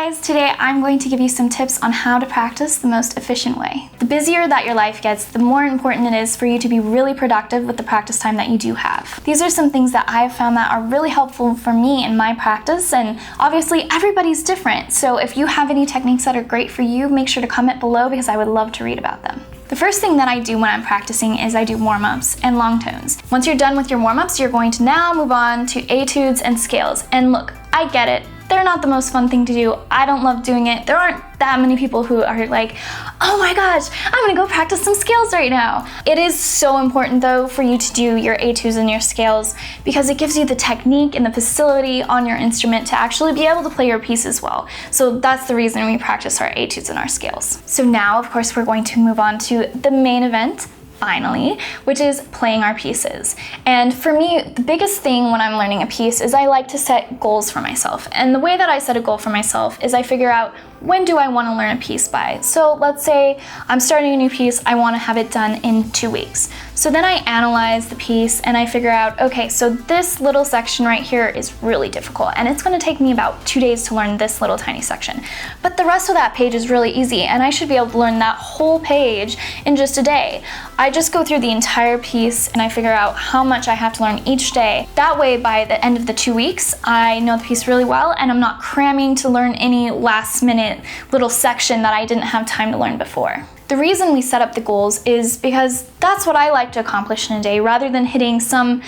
guys, today I'm going to give you some tips on how to practice the most efficient way. The busier that your life gets, the more important it is for you to be really productive with the practice time that you do have. These are some things that I've found that are really helpful for me in my practice, and obviously everybody's different, so if you have any techniques that are great for you, make sure to comment below because I would love to read about them. The first thing that I do when I'm practicing is I do warm-ups and long tones. Once you're done with your warm-ups, you're going to now move on to etudes and scales. And look, I get it. They're not the most fun thing to do. I don't love doing it. There aren't that many people who are like, oh my gosh, I'm gonna go practice some scales right now. It is so important though for you to do your etudes and your scales because it gives you the technique and the facility on your instrument to actually be able to play your pieces well. So that's the reason we practice our etudes and our scales. So now, of course, we're going to move on to the main event, finally, which is playing our pieces. And for me, the biggest thing when I'm learning a piece is I like to set goals for myself. And the way that I set a goal for myself is I figure out, when do I want to learn a piece by? So let's say I'm starting a new piece, I want to have it done in 2 weeks. So then I analyze the piece and I figure out, okay, so this little section right here is really difficult and it's going to take me about 2 days to learn this little tiny section. But the rest of that page is really easy and I should be able to learn that whole page in just a day. I just go through the entire piece and I figure out how much I have to learn each day. That way, by the end of the 2 weeks, I know the piece really well and I'm not cramming to learn any last minute little section that I didn't have time to learn before. The reason we set up the goals is because that's what I like to accomplish in a day rather than hitting some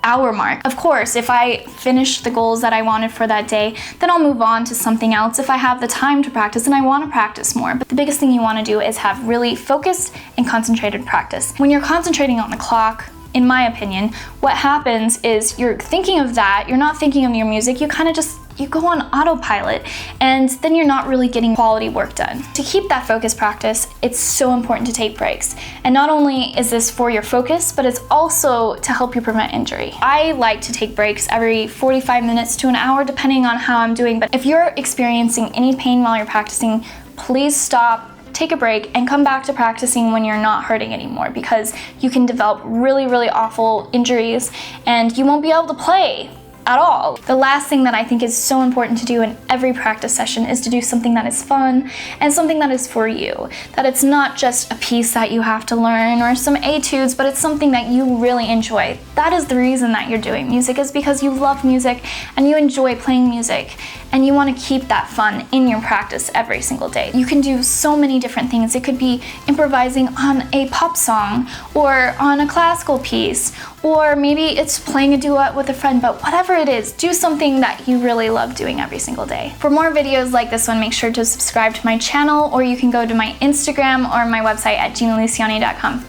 hour mark. Of course, if I finish the goals that I wanted for that day, then I'll move on to something else if I have the time to practice and I want to practice more. But the biggest thing you want to do is have really focused and concentrated practice. When you're concentrating on the clock, in my opinion, what happens is you're thinking of that, you're not thinking of your music, you go on autopilot and then you're not really getting quality work done. To keep that focus practice, it's so important to take breaks. And not only is this for your focus, but it's also to help you prevent injury. I like to take breaks every 45 minutes to an hour depending on how I'm doing, but if you're experiencing any pain while you're practicing, please stop, take a break, and come back to practicing when you're not hurting anymore because you can develop really, really awful injuries and you won't be able to play at all. The last thing that I think is so important to do in every practice session is to do something that is fun and something that is for you. That it's not just a piece that you have to learn or some etudes, but it's something that you really enjoy. That is the reason that you're doing music, is because you love music and you enjoy playing music and you want to keep that fun in your practice every single day. You can do so many different things. It could be improvising on a pop song or on a classical piece, or maybe it's playing a duet with a friend, but whatever it is, do something that you really love doing every single day. For more videos like this one, make sure to subscribe to my channel, or you can go to my Instagram or my website at ginaluciani.com.